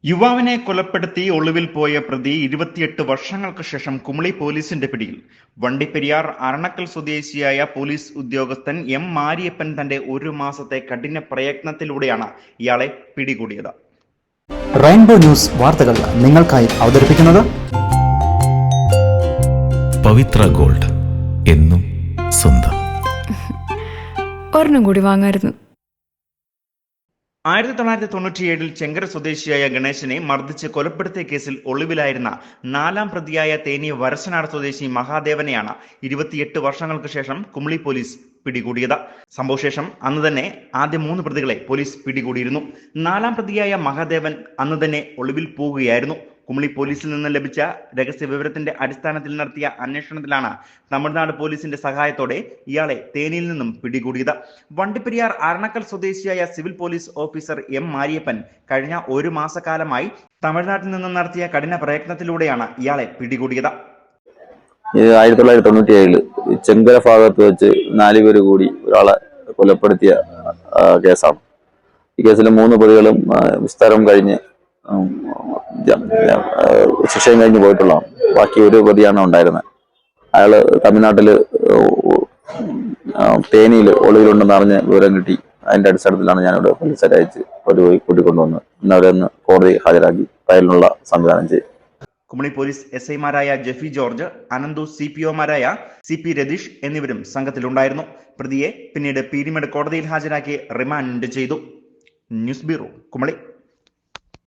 യുവാവിനെ കൊലപ്പെടുത്തി ഒളിവിൽ പോയ പ്രതി 28 വർഷങ്ങൾക്ക് ശേഷം കുമളി പോലീസിന്റെ പിടിയിൽ. വണ്ടിപ്പെരിയാർ അരണക്കൽ സ്വദേശിയായ പോലീസ് ഉദ്യോഗസ്ഥൻ എം മാരിയപ്പൻ തന്റെ 1 മാസത്തെ കഠിന പ്രയത്നത്തിലൂടെയാണ് ഇയാളെ പിടികൂടിയത്. റെയിൻബോ ന്യൂസ് വാർത്തകൾ നിങ്ങൾക്കായി അവതരിപ്പിക്കുന്നത് പവിത്ര ഗോൾഡ്, എന്നും സ്വന്തം. ഒരെണ്ണം കൂടി വാങ്ങായിരുന്നു. 1997 ചെങ്കര സ്വദേശിയായ ഗണേശനെ മർദ്ദിച്ച് കൊലപ്പെടുത്തിയ കേസിൽ ഒളിവിലായിരുന്ന 4ാം പ്രതിയായ തേനി വരസനാട് സ്വദേശി മഹാദേവനെയാണ് 28 വർഷങ്ങൾക്ക് ശേഷം കുമളി പോലീസ് പിടികൂടിയത്. സംഭവശേഷം അന്ന് തന്നെ ആദ്യ 3 പ്രതികളെ പോലീസ് പിടികൂടിയിരുന്നു. 4ാം പ്രതിയായ മഹാദേവൻ അന്ന് തന്നെ ഒളിവിൽ പോവുകയായിരുന്നു. കുമളി പോലീസിൽ നിന്ന് ലഭിച്ച രഹസ്യ വിവരത്തിന്റെ അടിസ്ഥാനത്തിൽ നടത്തിയ അന്വേഷണത്തിലാണ് തമിഴ്നാട് പോലീസിന്റെ സഹായത്തോടെ ഇയാളെ തേനിയിൽ നിന്നും പിടികൂടിയത്. വണ്ടിപ്പെരിയാർ അരണക്കൽ സ്വദേശിയായ civil police officer M Mariappan കഴിഞ്ഞ 1 മാസക്കാലമായി തമിഴ്നാട്ടിൽ നിന്നും നടത്തിയ കഠിന പ്രയത്നത്തിലൂടെയാണ് ഇയാളെ പിടികൂടിയത്. 1997 ചെങ്കര ഭാഗത്ത് വെച്ച് 4 പേര് കൂടി ഒരാളെ കൊലപ്പെടുത്തിയ കേസാണ്. ഈ കേസിലെ 3 പ്രതികളും വിസ്താരം കഴിഞ്ഞ് ശിക്ഷയും കഴിഞ്ഞ് പോയിട്ടുള്ളതാണ്. ബാക്കി 1 പ്രതിയാണ് ഉണ്ടായിരുന്നത്. അയാള് തമിഴ്നാട്ടില് തേനിയിൽ ഒളിവിലുണ്ടെന്ന് അറിഞ്ഞ് വിവരം കിട്ടി. അതിന്റെ അടിസ്ഥാനത്തിലാണ് ഞാനിവിടെ പോലീസുകാരെ അയച്ച് ഒരു കൂട്ടിക്കൊണ്ടുവന്ന് ഇന്ന് അവരെ ഒന്ന് കോടതി ഹാജരാക്കി ഫയലിനുള്ള സംവിധാനം ചെയ്യും. കുമളി പോലീസ് SI-മാരായ ജെഫി ജോർജ്, അനന്തു CPO-മാരായ CP രതീഷ് എന്നിവരും സംഘത്തിലുണ്ടായിരുന്നു. പ്രതിയെ പിന്നീട് പീരിമേട് കോടതിയിൽ ഹാജരാക്കി റിമാൻഡ് ചെയ്തു. News bureau, Kumily.